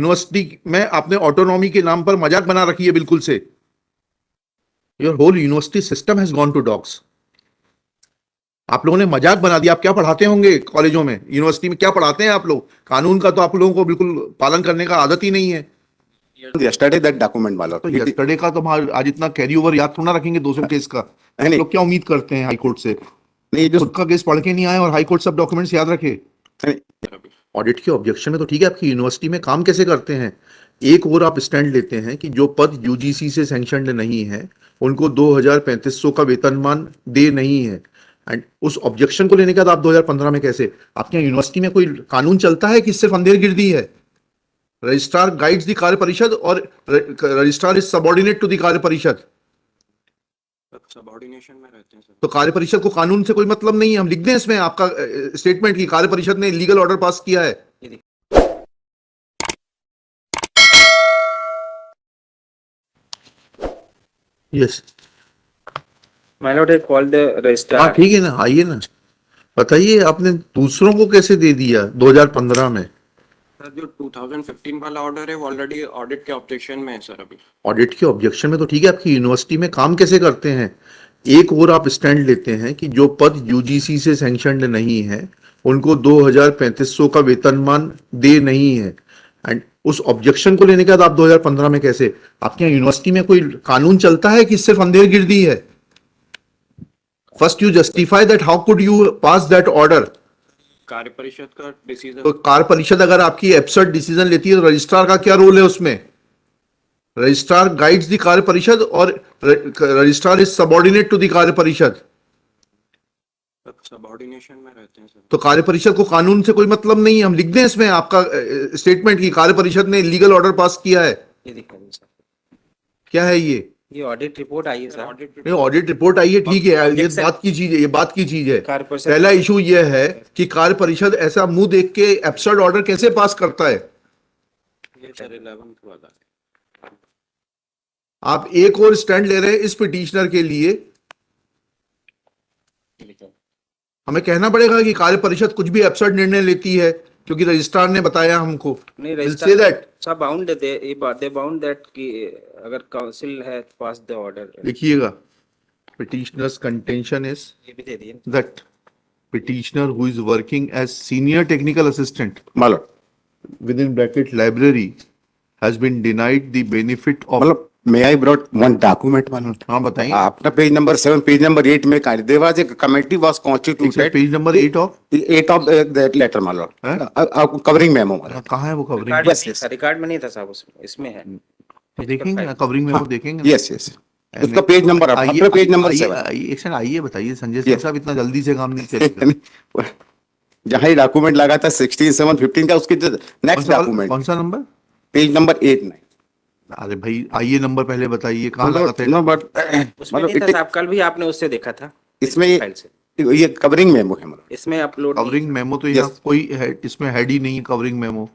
University में आपने autonomy के नाम पर मजाक बना रखी है बिल्कुल से। Your whole university system has gone to dogs. आप लोगों ने मजाक बना दिया। आप क्या पढ़ाते होंगे कॉलेजों में, यूनिवर्सिटी में क्या पढ़ाते हैं आप लोग? कानून का तो आप लोगों को बिल्कुल पालन करने का आदत ही नहीं है। yesterday that document वाला तो यस्टरडे का तो आज इतना कैरी ओवर याद थोड़ा रखेंगे 200 केस का। आप लोग क्या उम्मीद करते हैं हाई कोर्ट से? नहीं, जो खुद का केस पढ़ के नहीं आए और हाई कोर्ट सब डॉक्यूमेंट्स याद रखे। ऑडिट के ऑब्जेक्शन में तो ठीक है, आपकी यूनिवर्सिटी में काम कैसे करते हैं। एक और आप स्टैंड लेते हैं कि जो पद यूजीसी से सैंक्शनड नहीं है उनको 2,3500 का वेतनमान दे नहीं है। एंड उस ऑब्जेक्शन को लेने के बाद आप 2015 में कैसे, आपके यहाँ यूनिवर्सिटी में कोई कानून चलता है कि सिर्फ अंधेरगिर्दी है? रजिस्ट्रार गाइड्स दी कार्य परिषद और registrar is subordinate to the Karya Parishad. Subordination में रहते हैं सर। तो कार्य परिषद को कानून से कोई मतलब नहीं है। हम लिख दें इसमें आपका स्टेटमेंट की कार्य परिषद ने लीगल ऑर्डर पास किया है। Yes my Lord, I called the registrar. हाँ ठीक है ना, आइए ना, बताइए आपने दूसरों को कैसे दे दिया 2015 में? सर जो 2015 वाला ऑर्डर है वो ऑलरेडी ऑडिट के ऑब्जेक्शन में है सर। अभी ऑडिट के ऑब्जेक्शन में तो ठीक है, आपकी यूनिवर्सिटी में काम कैसे करते हैं? एक और आप स्टैंड लेते हैं कि जो पद यूजीसी से सैंक्शनड नहीं है उनको 2,3500 का वेतनमान दे नहीं है। एंड उस ऑब्जेक्शन को लेने के बाद आप 2015 में कैसे, आपके यहाँ यूनिवर्सिटी में कोई कानून चलता है कि सिर्फ अंधेरगिर्दी है? First you justify that, how could you pass that order? कार्य परिषद का डिसीजन। तो कार्य परिषद अगर आपकी एब्सर्ड डिसीजन लेती है तो रजिस्ट्रार का क्या रोल है उसमें? रजिस्ट्रार गाइड्स दी कार्य परिषद और registrar is subordinate to the Karya Parishad. Subordination में रहते हैं सर। तो कार्य परिषद को कानून से कोई मतलब नहीं है। हम लिख दें इसमें आपका स्टेटमेंट की कार्य परिषद ने लीगल ऑर्डर पास किया है। ये दिखाइए सर। क्या है ये ऑडिट रिपोर्ट आई है सर। ऑडिट रिपोर्ट आई है, ठीक है, ये बात की चीज है, ये बात की चीज है। पहला इशू ये है कि कार्य परिषद ऐसा मुंह देख के एब्सर्ड ऑर्डर कैसे पास करता है? ये सर 11th वाला। आप एक और स्टैंड ले रहे हैं इस पिटीशनर के लिए। हमें कहना पड़ेगा कि कार्य परिषद कुछ भी एब्सर्ड निर्णय लेती है क्योंकि रजिस्ट्रार ने बताया हमको। नहीं, We'll say that. सब बाउंड दे बाउंड दैट कि अगर काउंसिल है पास द ऑर्डर। लिखिएगा, पिटीशनर्स कंटेंशन इज ये भी दे दिए that petitioner who is working as senior technical assistant मालूम within bracket library has been denied the benefit of। मतलब may I brought one document मालूम। हाँ बताइए। आपका पेज नंबर 7, पेज नंबर 8 में कार्य there was a committee was constituted। Page number 8 of 8 of that letter मालूम covering memo मालूम। कहाँ है वो कवरिंग? रिकॉर्ड में नहीं था साहब, इसमें है। देखेंगे कवरिंग में वो देखेंगे। यस यस, उसका पेज नंबर आपका पेज नंबर 7। आइए बताइए संजय सिंह साहब, इतना जल्दी से काम नहीं चलेगा। जहाँ ये डॉक्यूमेंट लगा था 16/7/15 का, उसके नेक्स्ट डॉक्यूमेंट कौन सा नंबर? Page number 8-9। अरे भाई आइए नंबर पहले बताइए कहाँ लगा था? उसमें नहीं था साहब, कल भी आपने उससे देखा था। इसमें ये कवरिंग मेमो है मतलब। इसमें अपलोड कवरिंग मेमो तो यहाँ कोई है, इसमें हेड ही नहीं है कवरिंग मेमो।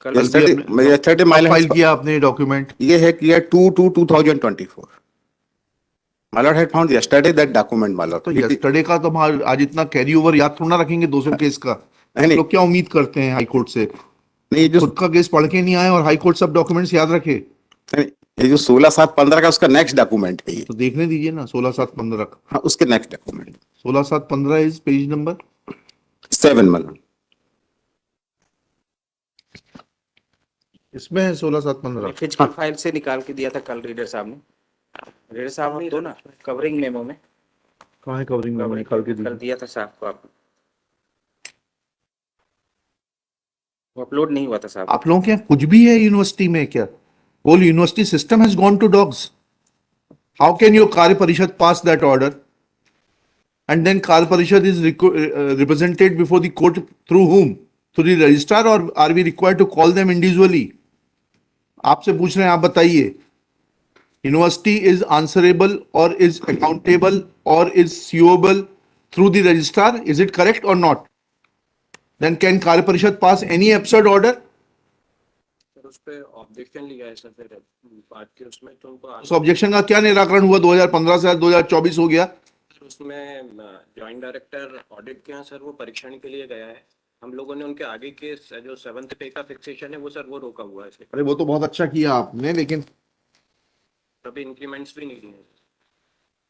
yesterday फाइल किया आपने डॉक्यूमेंट? ये है कि 2/2/2024 my lord had found yesterday that document my lord। तो yesterday का तो आज इतना कैरी ओवर याद थोड़ा रखेंगे 200 केस का। नहीं, लोग क्या उम्मीद करते हैं हाई कोर्ट से? नहीं, जो खुद का केस पढ़ के नहीं आए और हाई कोर्ट सब डॉक्यूमेंट्स याद रखे। ये जो 16/7/15 का उसका नेक्स्ट डॉक्यूमेंट है ये। तो देखने दीजिए ना 16/7/15 का। हाँ, उसके next document 16/7/15 is page number 7 my lord। इसमें है 16/7/15। फिजिकल फाइल से निकाल के दिया था कल रीडर साहब ने। रीडर साहब ने दो ना कवरिंग मेमो में। कहाँ है कवरिंग मेमो? निकाल के कल दिया था साहब को। आप वो अपलोड नहीं हुआ था साहब। आप लोगों के यहाँ कुछ भी है यूनिवर्सिटी में क्या? Whole university system has gone to dogs. How can your Karya Parishad pass that order and then Karya Parishad is represented before the court through whom? Through the registrar और are we required to call them individually? आपसे पूछ रहे हैं, आप बताइए। University is answerable और is accountable और is suable through the registrar, is it correct और not? Then can Karya Parishad pass any absurd order? Sir उस पे ऑब्जेक्शन लिया है सर, फिर बात की उसमें तो उनको उस ऑब्जेक्शन का क्या निराकरण हुआ? 2015 से 2024 हो गया। उसमें जॉइंट डायरेक्टर ऑडिट के यहाँ सर वो परीक्षण के लिए गया है हम लोगों ने उनके आगे के जो 7th पे का फिक्सेशन है वो सर वो रोका हुआ है सर, अरे वो तो बहुत अच्छा किया आपने, अभी इंक्रीमेंट्स भी नहीं दिए।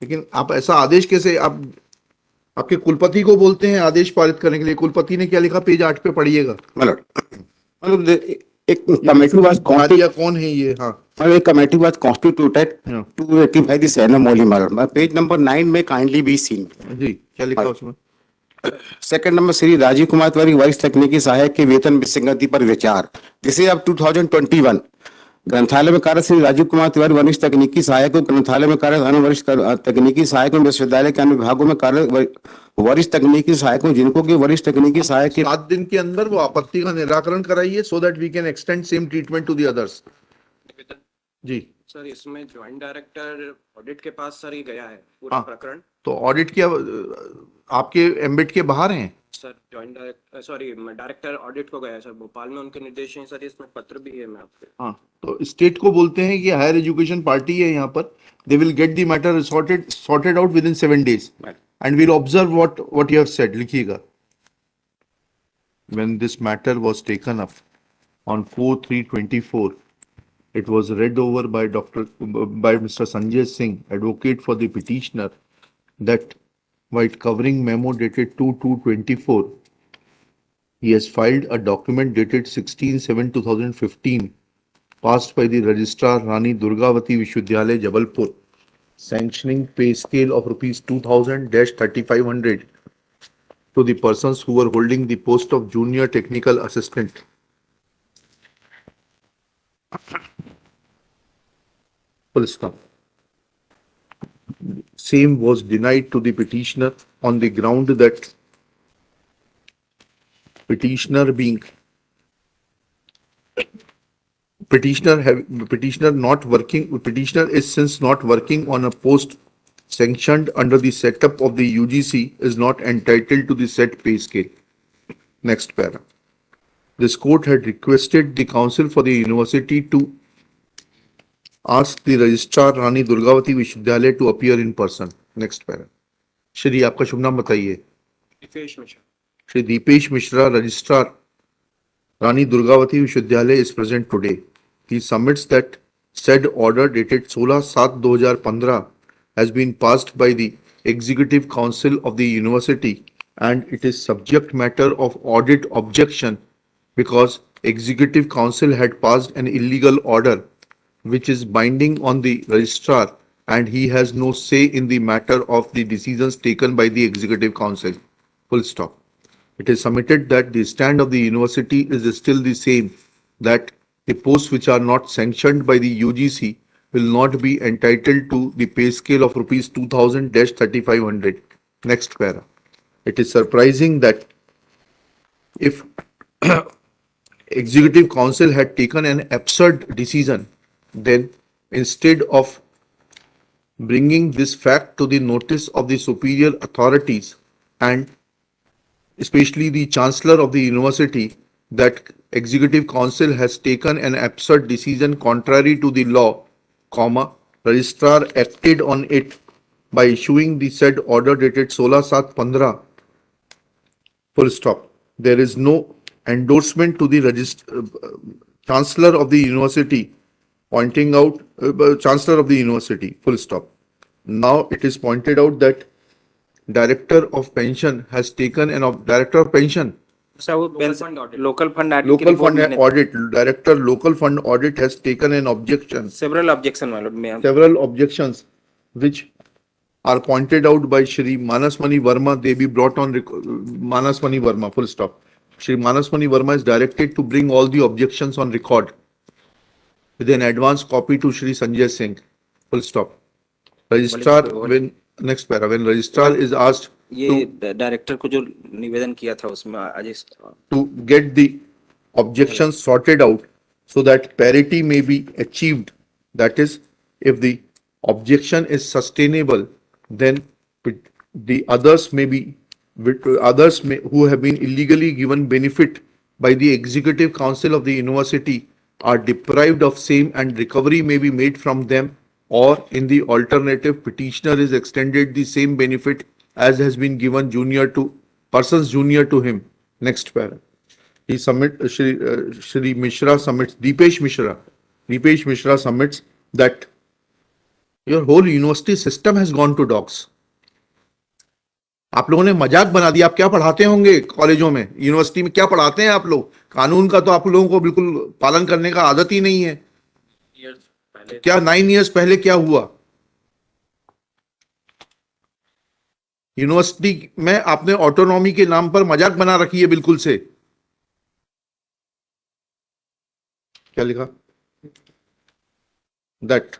लेकिन आप ऐसा आदेश कैसे, आप आपके कुलपति को बोलते हैं आदेश पारित करने के लिए? कुलपति ने क्या लिखा पेज 8 पे पढ़िएगा। मतलब एक कमेटी वाज मारिया कौन है ये? हाँ a committee was constituted Yeah. to rectify the anomaly matter. Page number 9 में kindly be seen. जी, क्या लिखा उसमें? सेकंड नंबर श्री राजीव कुमार तिवारी वरिष्ठ तकनीकी सहायक के वेतन विसंगति पर विचार। दिस इज अब 2021। ग्रंथालय में कार्य श्री राजीव कुमार तिवारी वरिष्ठ तकनीकी सहायक को ग्रंथालय में कार्य अन्य वरिष्ठ तकनीकी सहायकों विश्वविद्यालय के अन्य विभागों में कार्य वरिष्ठ तकनीकी सहायकों जिनको कि वरिष्ठ तकनीकी सहायक के 7 दिन के अंदर वो आपत्ति का निराकरण कराइए, so that we can extend same treatment to the others. निवेदन जी, सर इसमें ज्वाइंट डायरेक्टर ऑडिट के पास सर ये गया है पूरा हाँ। प्रकरण। तो ऑडिट क्या आपके एम्बिट के बाहर हैं? Sir joint director sorry director audit को गया है सर भोपाल में, उनके निर्देश हैं सर, इसमें पत्र भी है मैं आपके। हाँ, तो स्टेट को बोलते हैं कि हायर एजुकेशन पार्टी है यहाँ पर, they will get the matter sorted out with in 7 days and will observe what you have said. लिखिएगा, when this matter was taken up on 4/3/24, it was read over by Mr. Sanjay Singh, advocate for the petitioner, that white covering memo dated 2/2/24, he has filed a document dated 16/7/2015, passed by the registrar Rani Durgavati Vishwavidyalaya, Jabalpur, sanctioning pay scale of rupees 2000-3500 to the persons who were holding the post of junior technical assistant. Full stop. Same was denied to the petitioner on the ground that petitioner is since not working on a post sanctioned under the setup of the UGC is not entitled to the set pay scale. Next para. This court had requested the counsel for the university to ask the registrar Rani Durgavati Vishwavidyalaya to appear in person. Next para. Shri आपका शुभ नाम बताइए? Deepesh Mishra. Shri Deepesh Mishra, Registrar, Rani Durgavati Vishwavidyalaya, is present today. He submits that said order dated 16/7/2015 has been passed by the Executive Council of the University and it is subject matter of audit objection because Executive Council had passed an illegal order which is binding on the registrar and he has no say in the matter of the decisions taken by the Executive Council. Full stop. It is submitted that the stand of the university is still the same, that the posts which are not sanctioned by the UGC will not be entitled to the pay scale of rupees 2000-3500. Next para. It is surprising that if Executive Council had taken an absurd decision, then instead of bringing this fact to the notice of the superior authorities and especially the Chancellor of the University, that Executive Council has taken an absurd decision contrary to the law, comma, Registrar acted on it by issuing the said order dated 16/7/15, full stop. There is no endorsement to the Chancellor of the University pointing out, Chancellor of the University, full stop. Now it is pointed out that Director of Pension has taken Director of Pension, sir वो local fund Local Fund Audit, Director Local Fund Audit has taken an objection, several objection वालों में several objections which are pointed out by Shri Manasmani Verma, they be brought on Manasmani Verma, full stop. Shri Manasmani Verma is directed to bring all the objections on record with an advance copy to Shri Sanjay Singh, full stop. Registrar, when next para, when registrar is asked ये director को जो निवेदन किया था उसमें Ajay to get the objections sorted out so that parity may be achieved. That is, if the objection is sustainable, then the others who have been illegally given benefit by the Executive Council of the university are deprived of same and recovery may be made from them, or in the alternative, petitioner is extended the same benefit as has been given persons junior to him. Next para. He Shri Mishra submits, Deepesh Mishra submits that your whole university system has gone to dogs. आप लोगों ने मजाक बना दिया. आप क्या पढ़ाते होंगे कॉलेजों में, यूनिवर्सिटी में क्या पढ़ाते हैं आप लोग? कानून का तो आप लोगों को बिल्कुल पालन करने का आदत ही नहीं है. क्या 9 years पहले क्या हुआ? यूनिवर्सिटी में आपने ऑटोनॉमी के नाम पर मजाक बना रखी है बिल्कुल से. क्या लिखा? दैट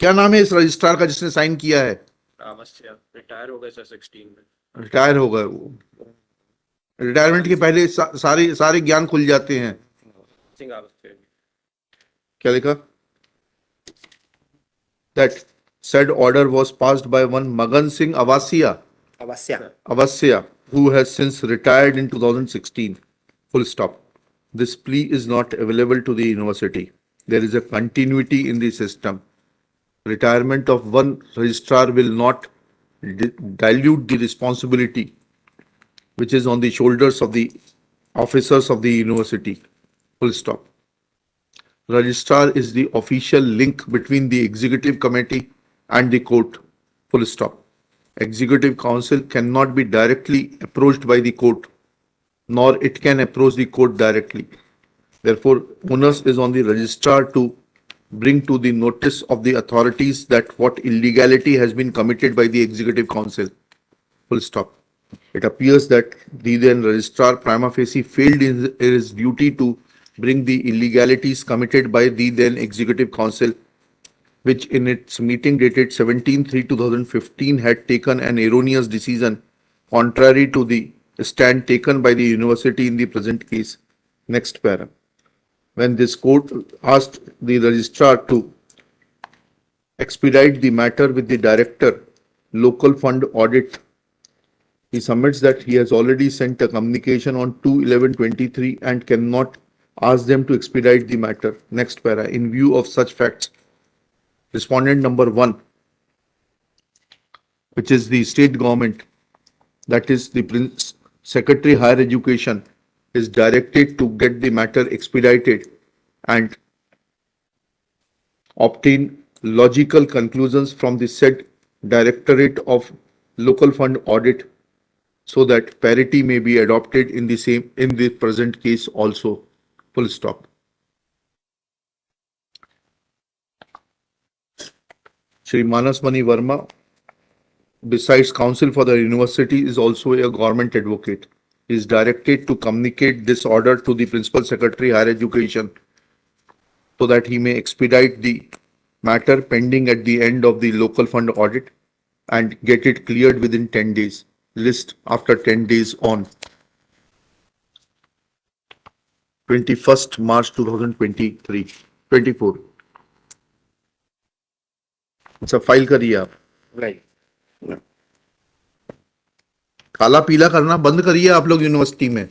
क्या नाम है इस रजिस्ट्रार का जिसने साइन किया है? रिटायर हो गए सर 16 में। रिटायर हो गए वो. रिटायरमेंट के पहले सारे ज्ञान खुल जाते हैं. सिंह अवस्थी। क्या लिखा? That said order was passed by one Magan Singh Avasya, who has since retired in 2016. Full stop. This plea is not available to the university. There is a continuity in the system. Retirement of one registrar will not dilute the responsibility which is on the shoulders of the officers of the university. Full stop. Registrar is the official link between the executive committee and the court. Full stop. Executive council cannot be directly approached by the court, nor it can approach the court directly. Therefore, onus is on the registrar to bring to the notice of the authorities that what illegality has been committed by the executive council. Full stop. It appears that the then registrar prima facie failed in his duty to bring the illegalities committed by the then executive council, which in its meeting dated 17/3/2015 had taken an erroneous decision contrary to the stand taken by the university in the present case. Next para. When this court asked the registrar to expedite the matter with the director, local fund audit, he submits that he has already sent a communication on 2/11/23 and cannot ask them to expedite the matter. Next para. In view of such facts, respondent number 1, which is the state government, that is the Secretary Higher Education, is directed to get the matter expedited and obtain logical conclusions from the said Directorate of Local Fund Audit so that parity may be adopted in the present case also. Full stop. Shri Manas Mani Verma, besides counsel for the university, is also a government advocate. He is directed to communicate this order to the Principal Secretary Higher Education so that he may expedite the matter pending at the end of the local fund audit and get it cleared within 10 days. List after 10 days on 21st March 2024. अच्छा, file करिए आप. काला पीला करना बंद करिए आप लोग यूनिवर्सिटी में.